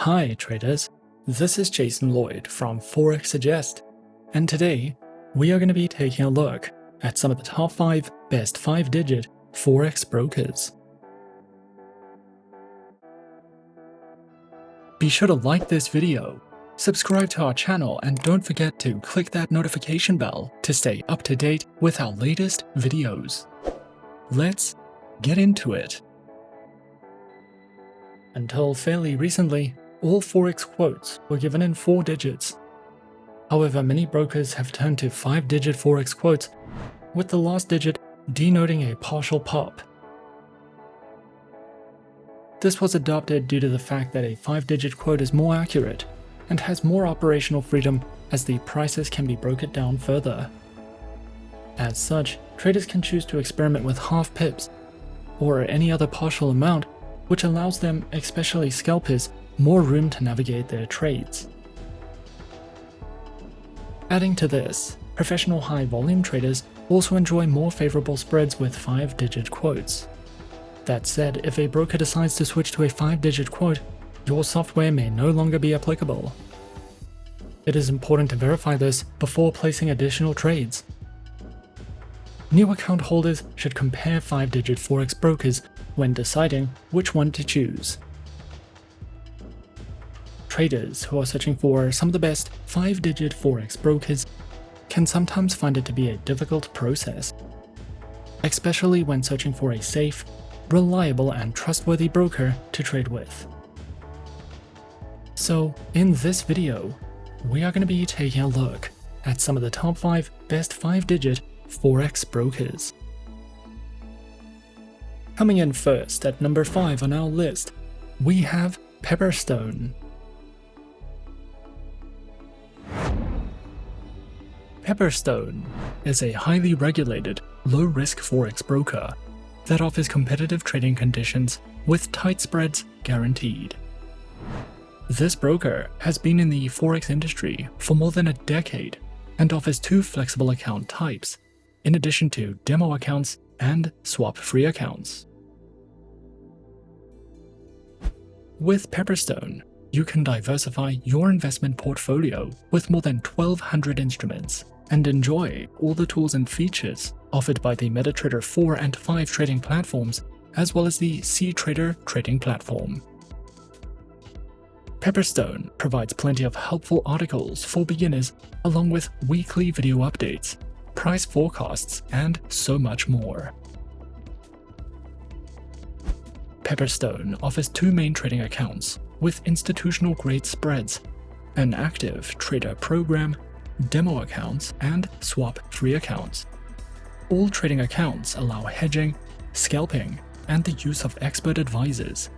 Hi traders, this is Jason Lloyd from Forexsuggest, and today we are going to be taking a look at some of the top 5 best 5-digit Forex brokers. Be sure to like this video, subscribe to our channel, and don't forget to click that notification bell to stay up to date with our latest videos. Let's get into it. Until fairly recently, all Forex quotes were given in 4 digits. However, many brokers have turned to 5-digit Forex quotes, with the last digit denoting a partial pop. This was adopted due to the fact that a 5-digit quote is more accurate and has more operational freedom as the prices can be broken down further. As such, traders can choose to experiment with half pips or any other partial amount, which allows them, especially scalpers, more room to navigate their trades. Adding to this, professional high-volume traders also enjoy more favorable spreads with 5-digit quotes. That said, if a broker decides to switch to a 5-digit quote, your software may no longer be applicable. It is important to verify this before placing additional trades. New account holders should compare 5-digit Forex brokers when deciding which one to choose. Traders who are searching for some of the best 5-digit Forex brokers can sometimes find it to be a difficult process, especially when searching for a safe, reliable, and trustworthy broker to trade with. So, in this video, we are going to be taking a look at some of the top 5 best 5-digit Forex brokers. Coming in first at number 5 on our list, we have Pepperstone. Pepperstone is a highly regulated, low-risk Forex broker that offers competitive trading conditions with tight spreads guaranteed. This broker has been in the Forex industry for more than a decade and offers 2 flexible account types, in addition to demo accounts and swap-free accounts. With Pepperstone, you can diversify your investment portfolio with more than 1,200 instruments and enjoy all the tools and features offered by the MetaTrader 4 and 5 trading platforms, as well as the cTrader trading platform. Pepperstone provides plenty of helpful articles for beginners, along with weekly video updates, price forecasts, and so much more. Pepperstone offers 2 main trading accounts with institutional-grade spreads, an active trader program, demo accounts, and swap-free accounts. All trading accounts allow hedging, scalping, and the use of expert advisors.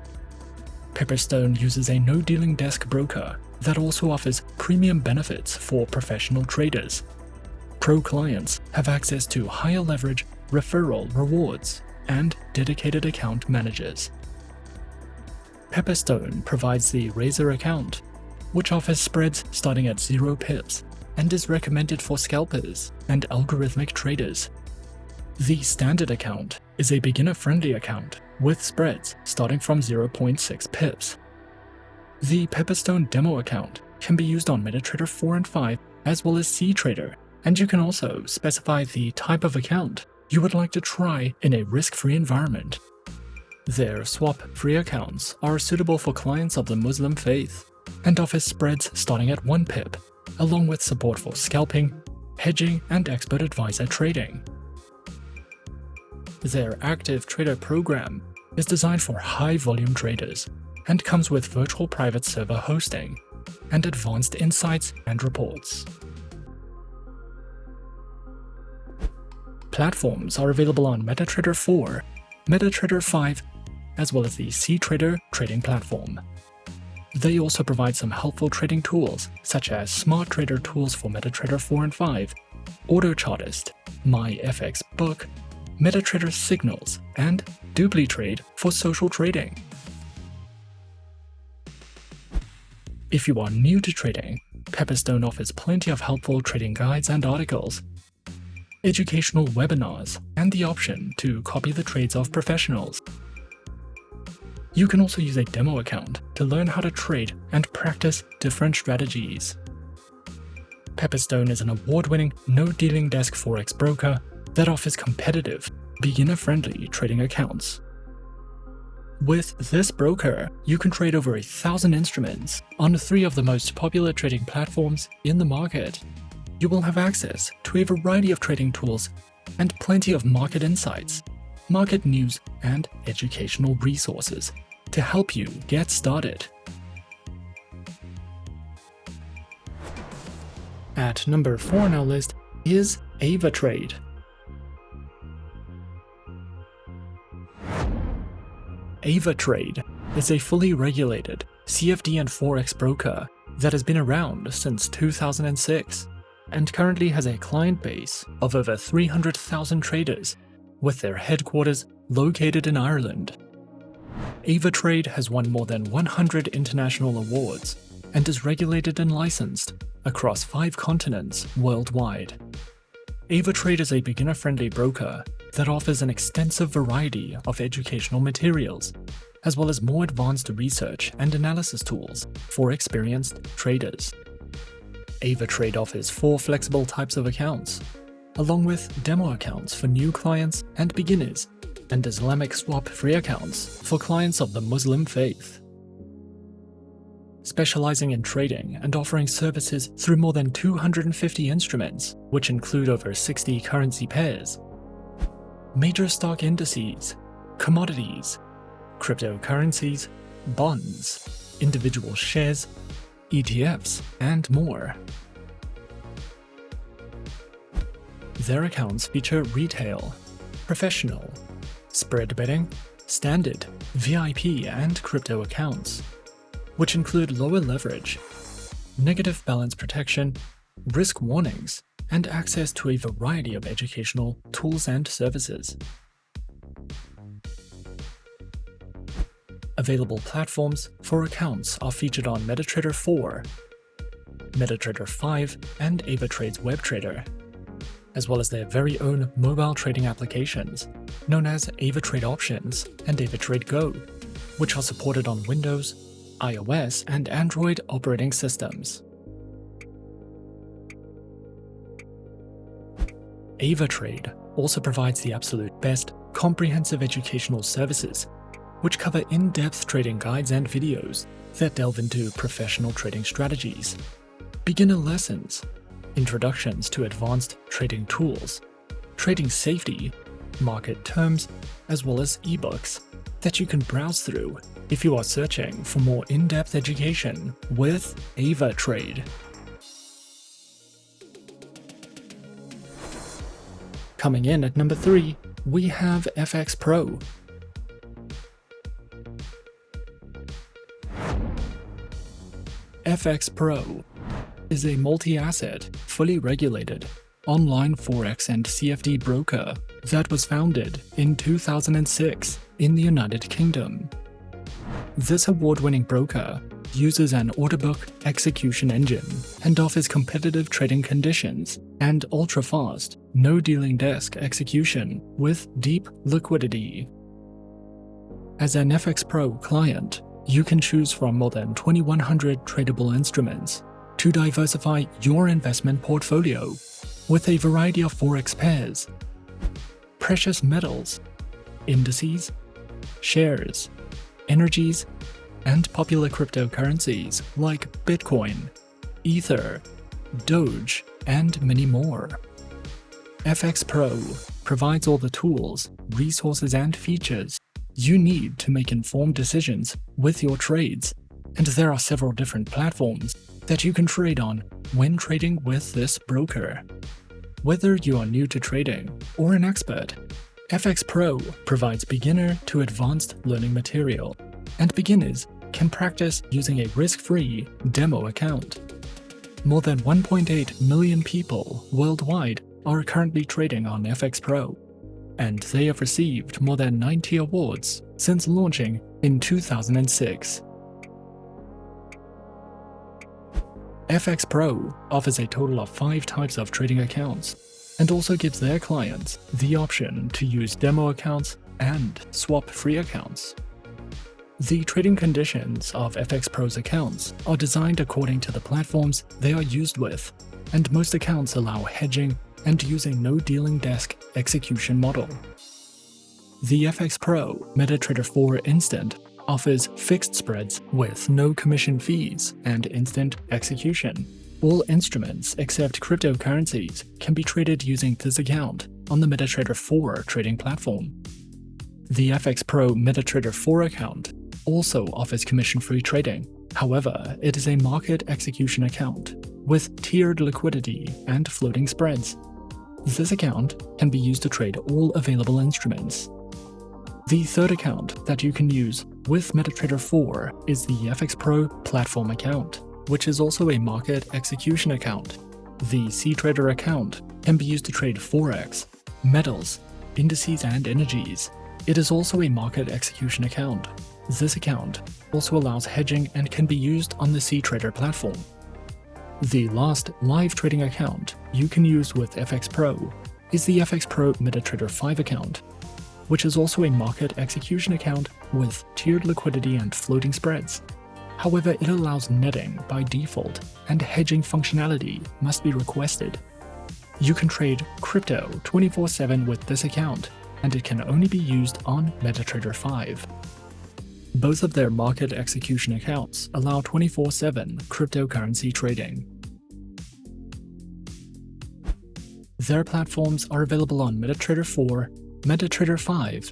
Pepperstone uses a no-dealing desk broker that also offers premium benefits for professional traders. Pro clients have access to higher leverage, referral rewards, and dedicated account managers. Pepperstone provides the Razor account, which offers spreads starting at 0 pips and is recommended for scalpers and algorithmic traders. The Standard account is a beginner-friendly account with spreads starting from 0.6 pips. The Pepperstone demo account can be used on MetaTrader 4 and 5 as well as cTrader, and you can also specify the type of account you would like to try in a risk-free environment. Their swap-free accounts are suitable for clients of the Muslim faith and offer spreads starting at 1 pip, along with support for scalping, hedging, and expert advisor trading. Their active trader program is designed for high-volume traders and comes with virtual private server hosting and advanced insights and reports. Platforms are available on MetaTrader 4, MetaTrader 5, as well as the cTrader trading platform. They also provide some helpful trading tools such as Smart Trader tools for MetaTrader 4 and 5, AutoChartist, MyFXBook, MetaTrader Signals, and DupliTrade for social trading. If you are new to trading, Pepperstone offers plenty of helpful trading guides and articles, educational webinars, and the option to copy the trades of professionals. You can also use a demo account to learn how to trade and practice different strategies. Pepperstone is an award-winning, no-dealing desk Forex broker that offers competitive, beginner-friendly trading accounts. With this broker, you can trade over 1,000 instruments on 3 of the most popular trading platforms in the market. You will have access to a variety of trading tools and plenty of market insights, market news, and educational resources to help you get started. At number 4 on our list is Avatrade. Avatrade is a fully regulated CFD and Forex broker that has been around since 2006 and currently has a client base of over 300,000 traders, with their headquarters located in Ireland. Avatrade has won more than 100 international awards and is regulated and licensed across 5 continents worldwide. Avatrade is a beginner-friendly broker that offers an extensive variety of educational materials, as well as more advanced research and analysis tools for experienced traders. Avatrade offers 4 flexible types of accounts, along with demo accounts for new clients and beginners, and Islamic swap-free accounts for clients of the Muslim faith. Specializing in trading and offering services through more than 250 instruments, which include over 60 currency pairs, major stock indices, commodities, cryptocurrencies, bonds, individual shares, ETFs, and more. Their accounts feature retail, professional, spread betting, standard, VIP, and crypto accounts, which include lower leverage, negative balance protection, risk warnings, and access to a variety of educational tools and services. Available platforms for accounts are featured on MetaTrader 4, MetaTrader 5, and Avatrade's WebTrader, as well as their very own mobile trading applications, known as Avatrade Options and Avatrade Go, which are supported on Windows, iOS, and Android operating systems. Avatrade also provides the absolute best comprehensive educational services, which cover in-depth trading guides and videos that delve into professional trading strategies, beginner lessons, introductions to advanced trading tools, trading safety, market terms, as well as ebooks that you can browse through if you are searching for more in-depth education with Avatrade. Coming in at number 3, we have FXPro. FXPro is a multi-asset, fully regulated, online Forex and CFD broker that was founded in 2006 in the United Kingdom. This award-winning broker uses an order book execution engine and offers competitive trading conditions and ultra-fast, no-dealing desk execution with deep liquidity. As an FXPro client, you can choose from more than 2,100 tradable instruments to diversify your investment portfolio with a variety of Forex pairs, precious metals, indices, shares, energies, and popular cryptocurrencies like Bitcoin, Ether, Doge, and many more. FXPro provides all the tools, resources, and features you need to make informed decisions with your trades, and there are several different platforms that you can trade on when trading with this broker. Whether you are new to trading or an expert, FXPro provides beginner to advanced learning material, and beginners can practice using a risk-free demo account. More than 1.8 million people worldwide are currently trading on FXPro, and they have received more than 90 awards since launching in 2006. FXPro offers a total of 5 types of trading accounts and also gives their clients the option to use demo accounts and swap-free accounts. The trading conditions of FXPro's accounts are designed according to the platforms they are used with, and most accounts allow hedging and use a no dealing desk execution model. The FXPro MetaTrader 4 Instant offers fixed spreads with no commission fees and instant execution. All instruments except cryptocurrencies can be traded using this account on the MetaTrader 4 trading platform. The FXPro MetaTrader 4 account also offers commission-free trading. However, it is a market execution account with tiered liquidity and floating spreads. This account can be used to trade all available instruments. The third account that you can use with MetaTrader 4 is the FXPro Platform account, which is also a market execution account. The cTrader account can be used to trade Forex, metals, indices, and energies. It is also a market execution account. This account also allows hedging and can be used on the cTrader platform. The last live trading account you can use with FXPro is the FXPro MetaTrader 5 account, which is also a market execution account with tiered liquidity and floating spreads. However, it allows netting by default, and hedging functionality must be requested. You can trade crypto 24/7 with this account, and it can only be used on MetaTrader 5. Both of their market execution accounts allow 24/7 cryptocurrency trading. Their platforms are available on MetaTrader 4, MetaTrader 5,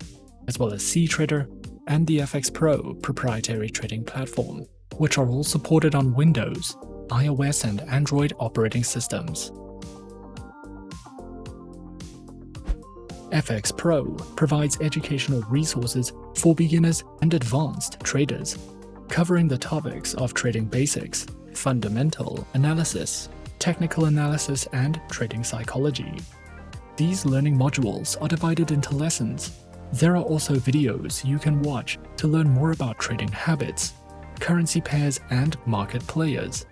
as well as cTrader and the FXPro proprietary trading platform, which are all supported on Windows, iOS, and Android operating systems. FXPro provides educational resources for beginners and advanced traders, covering the topics of trading basics, fundamental analysis, technical analysis, and trading psychology. These learning modules are divided into lessons. There are also videos you can watch to learn more about trading habits, currency pairs, and market players,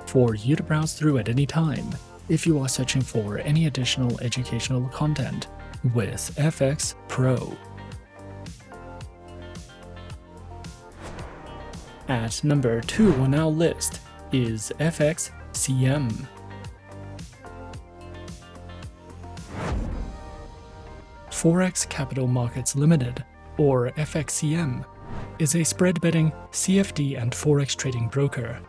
for you to browse through at any time if you are searching for any additional educational content with FXPro. At number 2 on our list is FXCM. Forex Capital Markets Limited, or FXCM, is a spread betting CFD and Forex trading broker,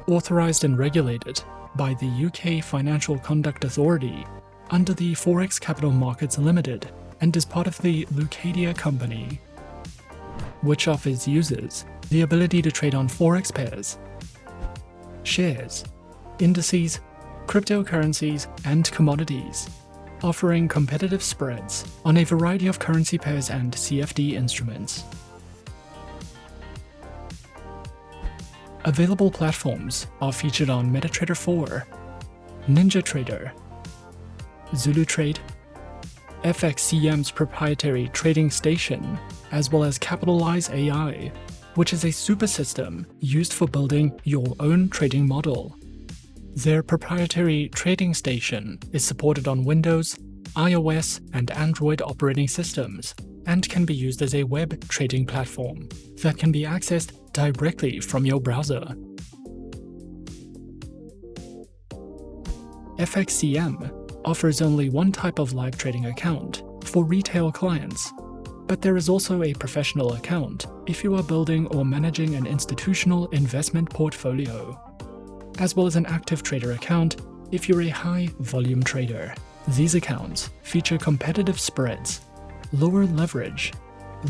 authorized and regulated by the UK Financial Conduct Authority under the Forex Capital Markets Limited, and is part of the Lucadia Company, which offers users the ability to trade on Forex pairs, shares, indices, cryptocurrencies, and commodities, offering competitive spreads on a variety of currency pairs and CFD instruments. Available platforms are featured on MetaTrader 4, NinjaTrader, ZuluTrade, FXCM's proprietary trading station, as well as Capitalize AI, which is a super system used for building your own trading model. Their proprietary trading station is supported on Windows, iOS, and Android operating systems, and can be used as a web trading platform that can be accessed directly from your browser. FXCM offers only one type of live trading account for retail clients, but there is also a professional account if you are building or managing an institutional investment portfolio, as well as an active trader account if you're a high-volume trader. These accounts feature competitive spreads, lower leverage,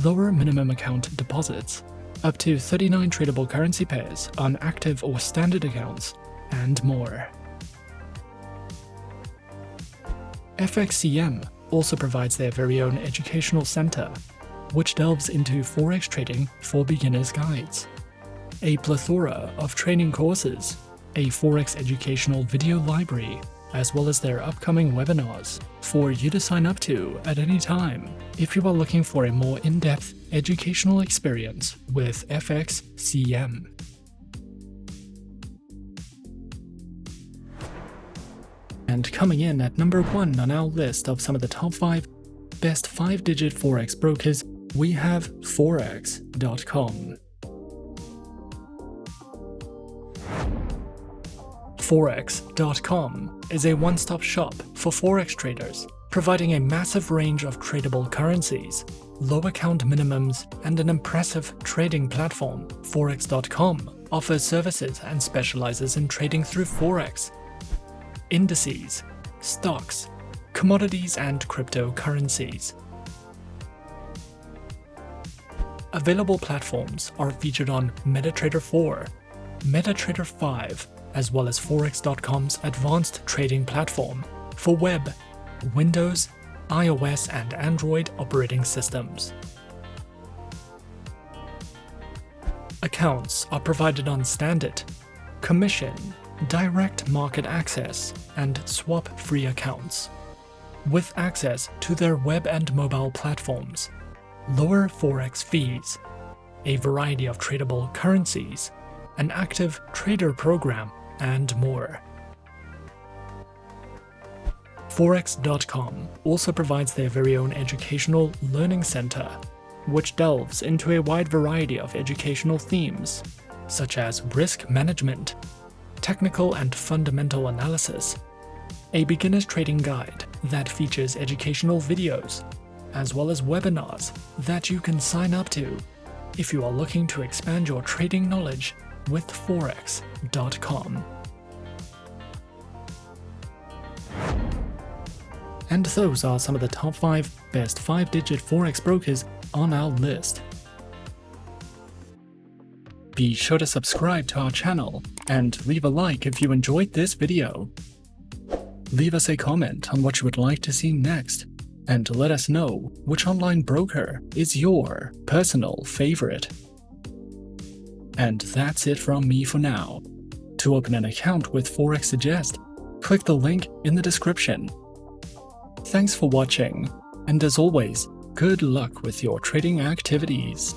lower minimum account deposits, up to 39 tradable currency pairs on active or standard accounts, and more. FXCM also provides their very own educational center, which delves into Forex trading for beginners guides, a plethora of training courses, a Forex educational video library, as well as their upcoming webinars for you to sign up to at any time if you are looking for a more in-depth educational experience with FXCM. And coming in at number 1 on our list of some of the top 5 best 5-digit Forex brokers we have Forex.com. Forex.com is a one-stop shop for Forex traders, providing a massive range of tradable currencies, low account minimums, and an impressive trading platform. Forex.com offers services and specializes in trading through Forex, indices, stocks, commodities, and cryptocurrencies. Available platforms are featured on MetaTrader 4, MetaTrader 5, as well as Forex.com's advanced trading platform for web, Windows, iOS, and Android operating systems. Accounts are provided on standard, commission, direct market access, and swap-free accounts, with access to their web and mobile platforms, lower Forex fees, a variety of tradable currencies, an active trader program, and more. Forex.com also provides their very own educational learning center, which delves into a wide variety of educational themes, such as risk management, technical and fundamental analysis, a beginner's trading guide that features educational videos, as well as webinars that you can sign up to if you are looking to expand your trading knowledge with Forex.com. And those are some of the top 5 best 5-digit Forex brokers on our list. Be sure to subscribe to our channel and leave a like if you enjoyed this video. Leave us a comment on what you would like to see next, and let us know which online broker is your personal favorite. And that's it from me for now. To open an account with Forexsuggest, click the link in the description. Thanks for watching, and as always, good luck with your trading activities.